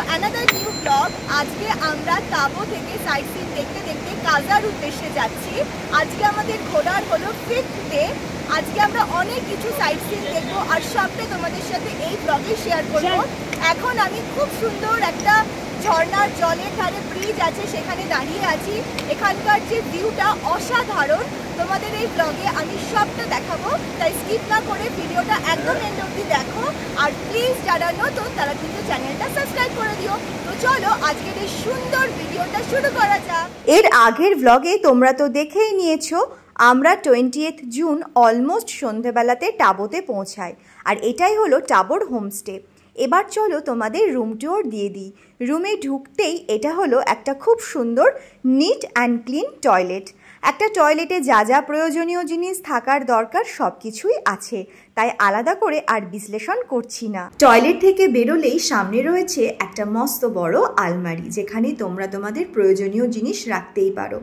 Another new blog. আজকে আমরা তাবো থেকে সাইট সিন দেখতে দেখতে কাজার উদ্দেশ্যে যাচ্ছি। আজকে আমাদের ঘোরার হলো 5th ডে। আজকে আমরা অনেক কিছু সাইট সিন দেখবো আর সবটা তোমাদের সাথে এই ব্লগে শেয়ার করবো। এখন আমি খুব সুন্দর একটা ঝর্ণার জলের ধারে ব্রিজ আছে, সেখানে দাঁড়িয়ে আছি। এখানকার যে ভিউটা অসাধারণ, তোমাদের এই ব্লগে আমি সবটা দেখাবো, তাই স্কিপ না করে ভিডিওটা একদম এন্ড অবধি দেখো। আর প্লিজ যারা নতুন তারা কিন্তু চ্যানেলটা সাবস্ক্রাইব করে দিও। তো চলো আজকের এই সুন্দর ভিডিওটা শুরু করা যাক। এর আগের ব্লগে তোমরা তো দেখেই নিয়েছো আমরা 20th জুন অলমোস্ট সন্ধ্যেবেলাতে টাবোতে পৌঁছাই, আর এটাই হলো টাবোর হোমস্টে। এবার চলো তোমাদের রুম ট্যুর দিয়ে দিই। রুমে ঢুকতেই এটা হলো একটা খুব সুন্দর নিট অ্যান্ড ক্লিন টয়লেট। একটা টয়লেটে যা যা প্রয়োজনীয় জিনিস থাকার দরকার সব কিছুই আছে, তাই আলাদা করে আর বিশ্লেষণ করছি না। টয়লেট থেকে বেরোলেই সামনে রয়েছে একটা মস্ত বড় আলমারি, যেখানে তোমরা তোমাদের প্রয়োজনীয় জিনিস রাখতেই পারো।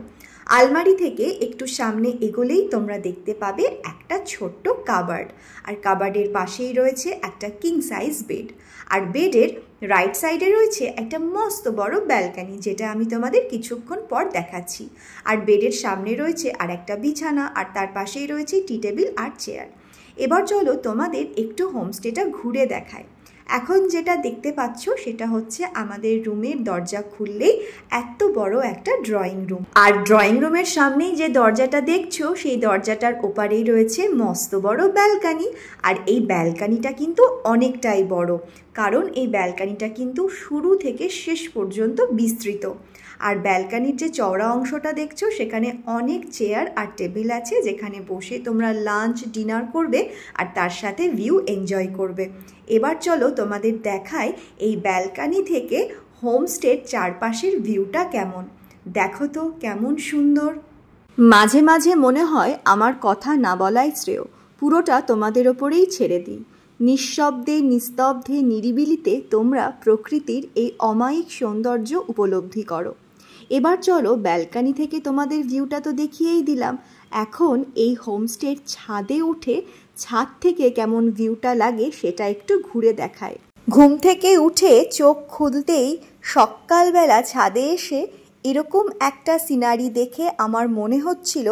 আলমারি থেকে একটু সামনে এগোলেই তোমরা দেখতে পাবে একটা ছোট্ট কাবার্ড, আর কাবার্ডের পাশেই রয়েছে একটা কিং সাইজ বেড। আর বেডের রাইট সাইডে রয়েছে একটা মস্ত বড় ব্যালকনি, যেটা আমি তোমাদের কিছুক্ষণ পর দেখাচ্ছি। আর বেডের সামনে রয়েছে আর একটা বিছানা, আর তার পাশেই রয়েছে টি টেবিল আর চেয়ার। এবার চলো তোমাদের একটু হোমস্টেটা ঘুরে দেখায়। এখন যেটা দেখতে পাচ্ছ সেটা হচ্ছে আমাদের রুমের দরজা খুললেই এত বড় একটা ড্রয়িং রুম। আর ড্রয়িং রুমের সামনেই যে দরজাটা দেখছো সেই দরজাটার ওপারেই রয়েছে মস্ত বড় ব্যালকনি। আর এই ব্যালকনিটা কিন্তু অনেকটাই বড়, কারণ এই ব্যালকনিটা কিন্তু শুরু থেকে শেষ পর্যন্ত বিস্তৃত। আর ব্যালকনির যে চওড়া অংশটা দেখছো সেখানে অনেক চেয়ার আর টেবিল আছে, যেখানে বসে তোমরা লাঞ্চ ডিনার করবে আর তার সাথে ভিউ এনজয় করবে। এবার চলো তোমাদের দেখাই এই ব্যালকনি থেকে হোমস্টের চারপাশের ভিউটা কেমন। দেখো তো কেমন সুন্দর। মাঝে মাঝে মনে হয় আমার কথা না বলাই শ্রেয়, পুরোটা তোমাদের ওপরেই ছেড়ে দিই। নিঃশব্দে নিস্তব্ধে নিরিবিলিতে তোমরা প্রকৃতির এই অমায়িক সৌন্দর্য উপলব্ধি করো। এবার চলো ব্যালকনি থেকে তোমাদের ভিউটা তো দেখিয়েই দিলাম, এখন এই হোমস্টের ছাদে উঠে ছাদ থেকে কেমন ভিউটা লাগে সেটা একটু ঘুরে দেখায়। ঘুম থেকে উঠে চোখ খুলতেই সকালবেলা ছাদে এসে এরকম একটা সিনারি দেখে আমার মনে হচ্ছিল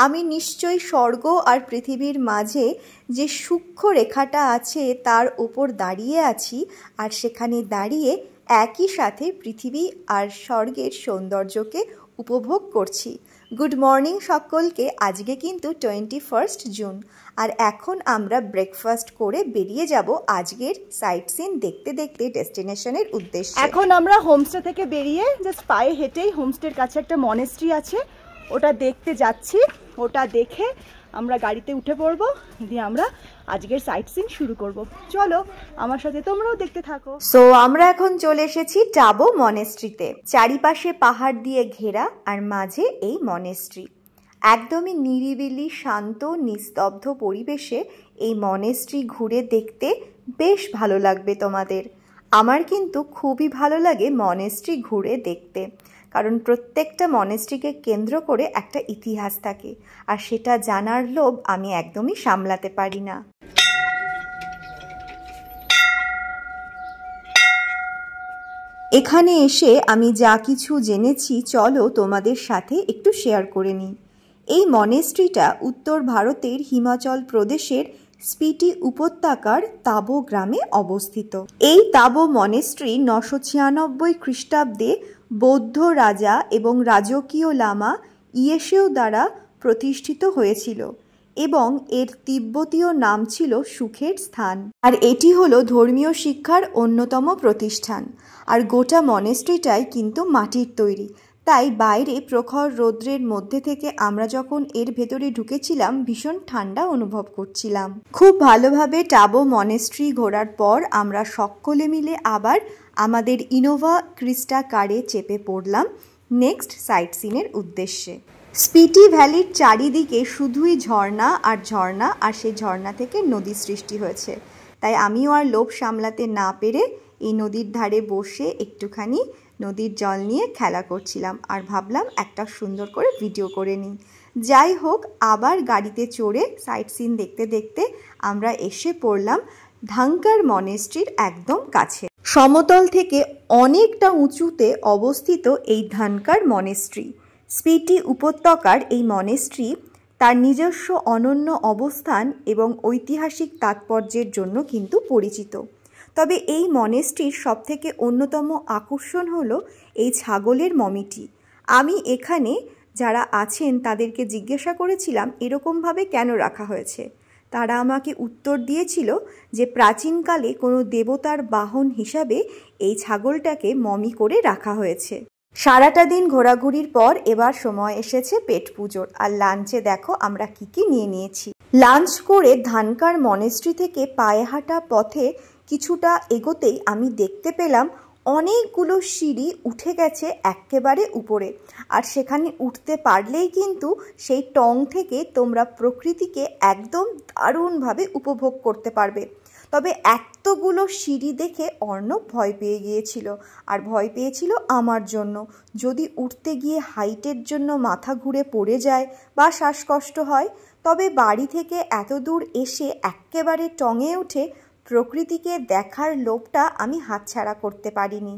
আমি নিশ্চয়ই স্বর্গ আর পৃথিবীর মাঝে যে সূক্ষ্ম রেখাটা আছে তার ওপর দাঁড়িয়ে আছি, আর সেখানে দাঁড়িয়ে একই সাথে পৃথিবী আর স্বর্গের সৌন্দর্যকে উপভোগ করছি। গুড মর্নিং সকলকে। আজকে কিন্তু 21 জুন, আর এখন আমরা ব্রেকফাস্ট করে বেরিয়ে যাব আজকের সাইট সিন দেখতে দেখতে ডেস্টিনেশনের উদ্দেশ্যে। এখন আমরা হোমস্টে থেকে বেরিয়ে জাস্ট পায়ে হেঁটেই হোমস্টের কাছে একটা মনেস্ট্রি আছে, ওটা দেখতে যাচ্ছি। ওটা দেখে আমরা গাড়িতে উঠে পড়বো, দিয়ে আমরা আজকের সাইট সিন শুরু করব। চলো আমার সাথে তোমরাও দেখতে থাকো। সো আমরা এখন চলে এসেছি টাবো মনেস্ট্রিতে। চারিপাশে পাহাড় দিয়ে ঘেরা আর মাঝে এই মনেস্ট্রি। একদমই নিরিবিলি শান্ত নিস্তব্ধ পরিবেশে এই মনেস্ট্রি ঘুরে দেখতে বেশ ভালো লাগবে তোমাদের। আমার কিন্তু খুবই ভালো লাগে মনেস্ট্রি ঘুরে দেখতে, কারণ প্রত্যেকটা মনেস্ট্রিকে কেন্দ্র করে একটা ইতিহাস থাকে, আর সেটা জানার লোভ আমি একদমই সামলাতে পারি না। এখানে এসে আমি যা কিছু জেনেছি চলো তোমাদের সাথে একটু শেয়ার করে নিই। এই মনেস্ট্রিটা উত্তর ভারতের হিমাচল প্রদেশের স্পিটি উপত্যকার তাবো গ্রামে অবস্থিত। এই তাবো মনেস্ট্রি 996 খ্রিস্টাব্দে বৌদ্ধ রাজা এবং রাজকীয় লামা ইয়েশেও দ্বারা প্রতিষ্ঠিত হয়েছিল, এবং এর তিব্বতীয় নাম ছিল সুখের স্থান। আর এটি হলো ধর্মীয় শিক্ষার অন্যতম প্রতিষ্ঠান। আর গোটা মনেস্ট্রিটাই কিন্তু মাটির তৈরি, তাই বাইরে প্রখর রৌদ্রের মধ্যে থেকে আমরা যখন এর ভেতরে ঢুকেছিলাম ভীষণ ঠান্ডা অনুভব করছিলাম। খুব ভালোভাবে টাবো মনেস্ট্রি ঘোরার পর আমরা সকলে মিলে আবার আমাদের ইনোভা ক্রিস্টা কারে চেপে পড়লাম নেক্সট সাইট সিনের উদ্দেশ্যে। স্পিটি ভ্যালির চারিদিকে শুধুই ঝর্ণা আর ঝর্ণা, আর সেই ঝর্ণা থেকে নদী সৃষ্টি হয়েছে। তাই আমিও আর লোভ সামলাতে না পেরে এই নদীর ধারে বসে একটুখানি নদীর জল নিয়ে খেলা করছিলাম, আর ভাবলাম একটা সুন্দর করে ভিডিও করে নিই। যাই হোক, আবার গাড়িতে চড়ে সাইট সিন দেখতে দেখতে আমরা এসে পড়লাম ধাঙ্কার মনেস্ট্রির একদম কাছে। সমতল থেকে অনেকটা উঁচুতে অবস্থিত এই ধানকার মনেস্ট্রি। স্পিতি উপত্যকার এই মনেস্ট্রি তার নিজস্ব অনন্য অবস্থান এবং ঐতিহাসিক তাৎপর্যের জন্য কিন্তু পরিচিত। তবে এই মনেস্ট্রির সবথেকে অন্যতম আকর্ষণ হলো এই ছাগলের মমিটি। আমি এখানে যারা আছেন তাদেরকে জিজ্ঞাসা করেছিলাম এরকমভাবে কেন রাখা হয়েছে। তারা আমাকে উত্তর দিয়েছিল যে প্রাচীনকালে কোনো দেবতার বাহন হিসাবে এই ছাগলটাকে মমি করে রাখা হয়েছে। সারাটা দিন ঘোরাঘুরির পর এবার সময় এসেছে পেট পুজোর। আর লাঞ্চে দেখো আমরা কি নিয়ে নিয়েছি। লাঞ্চ করে ধানকার মনেস্ট্রি থেকে পায়ে হাঁটা পথে কিছুটা এগোতেই আমি দেখতে পেলাম অনেকগুলো সিঁড়ি উঠে গেছে একেবারে উপরে। আর সেখানে উঠতে পারলেই কিন্তু সেই টং থেকে তোমরা প্রকৃতিকে একদম দারুণভাবে উপভোগ করতে পারবে। তবে এতগুলো সিঁড়ি দেখে অর্ণব ভয় পেয়ে গিয়েছিল, আর ভয় পেয়েছিল আমার জন্য। যদি উঠতে গিয়ে হাইটের জন্য মাথা ঘুরে পড়ে যায় বা শ্বাসকষ্ট হয়, তবে বাড়ি থেকে এত দূর এসে একেবারে টঙে উঠে প্রকৃতিকে দেখার লোভটা আমি হাতছাড়া করতে পারিনি।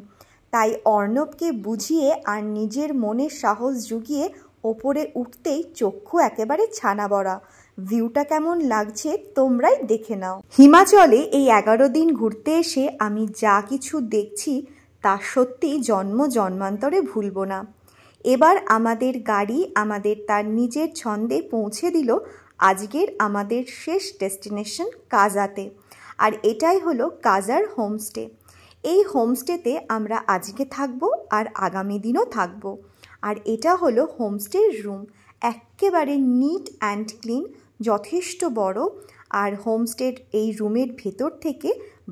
তাই অর্ণবকে বুঝিয়ে আর নিজের মনের সাহস জুগিয়ে ওপরে উঠতেই চক্ষু একেবারে ছানা বড়া। ভিউটা কেমন লাগছে তোমরাই দেখে নাও। হিমাচলে এই 11 দিন ঘুরতে এসে আমি যা কিছু দেখছি তা সত্যি জন্ম জন্মান্তরে ভুলব না। এবার আমাদের গাড়ি আমাদের তার নিজের ছন্দে পৌঁছে দিল আজকের আমাদের শেষ ডেস্টিনেশন কাজাতে। আর এটাই হলো কাজার হোমস্টে। এই হোমস্টেতে আমরা আজকে থাকব আর আগামী দিনও থাকব। আর এটা হলো হোমস্টের রুম, একেবারে নিট অ্যান্ড ক্লিন, যথেষ্ট বড়। আর হোমস্টের এই রুমের ভেতর থেকে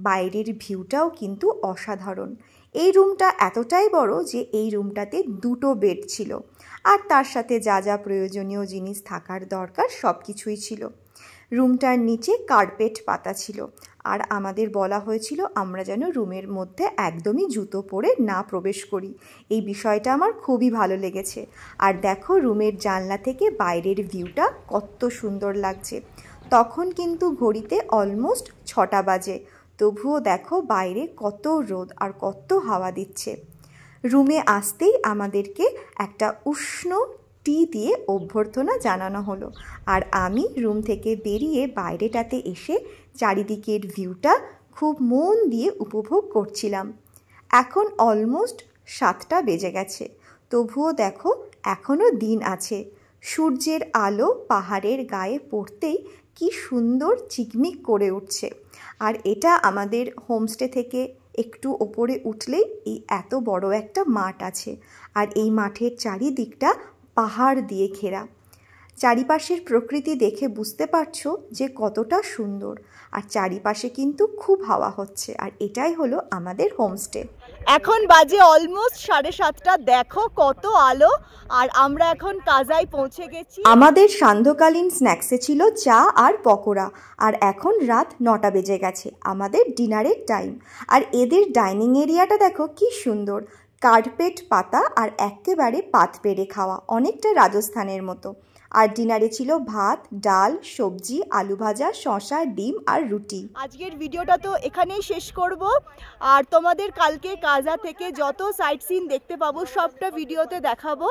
বাইরের ভিউটাও কিন্তু অসাধারণ। এই রুমটা এতটাই বড় যে এই রুমটাতে 2টো বেড ছিল, আর তার সাথে যা যা প্রয়োজনীয় জিনিস থাকার দরকার সব কিছুই ছিল। রুমটার নিচে কার্পেট পাতা ছিল, আর আমাদের বলা হয়েছিল আমরা যেন রুমের মধ্যে একদমই জুতো পরে না প্রবেশ করি। এই বিষয়টা আমার খুবই ভালো লেগেছে। আর দেখো রুমের জানলা থেকে বাইরের ভিউটা কত সুন্দর লাগছে। তখন কিন্তু ঘড়িতে অলমোস্ট 6টা বাজে, তবুও দেখো বাইরে কত রোদ আর কত হাওয়া দিচ্ছে। রুমে আসতেই আমাদেরকে একটা উষ্ণ টি দিয়ে অভ্যর্থনা জানানো হলো। আর আমি রুম থেকে বেরিয়ে বাইরেটাতে এসে চারিদিকের ভিউটা খুব মন দিয়ে উপভোগ করছিলাম। এখন অলমোস্ট 7টা বেজে গেছে, তবুও দেখো এখনও দিন আছে। সূর্যের আলো পাহাড়ের গায়ে পড়তেই কি সুন্দর চিকমিক করে উঠছে। আর এটা আমাদের হোমস্টে থেকে একটু ওপরে উঠলেই এই এত বড় একটা মাঠ আছে, আর এই মাঠের চারিদিকটা পাহাড় দিয়ে ঘেরা। চারিপাশের প্রকৃতি দেখে বুঝতে পারছো যে কতটা সুন্দর। আর চারিপাশে কিন্তু খুব হাওয়া হচ্ছে। আর এটাই হলো আমাদের হোমস্টে। এখন বাজে অলমোস্ট 7:30টা, দেখো কত আলো। আর আমরা এখন কাজায় পৌঁছে গেছি। আমাদের সান্ধ্যকালীন স্ন্যাক্সে ছিল চা আর পকোড়া। আর এখন রাত 9টা বেজে গেছে, আমাদের ডিনারের টাইম। আর এদের ডাইনিং এরিয়াটা দেখো কি সুন্দর, কার্পেট পাতা আর একেবারে পাত পেরে খাওয়া, অনেকটা রাজস্থানের মতো। আর ডিনারে ছিল ভাত, ডাল, সবজি, আলু ভাজা, শসা, ডিম আর রুটি। আজকের ভিডিওটা তো এখানেই শেষ করব। আর তোমাদের কালকে কাজা থেকে যত সাইট সিন দেখতে পাবো সবটা ভিডিওতে দেখাবো।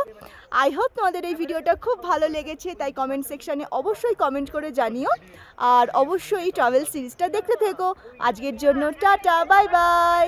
আই হোপ তোমাদের এই ভিডিওটা খুব ভালো লেগেছে, তাই কমেন্ট সেকশানে অবশ্যই কমেন্ট করে জানিও। আর অবশ্যই ট্রাভেল সিরিজটা দেখতে থেকো। আজকের জন্য টাটা, বাই বাই।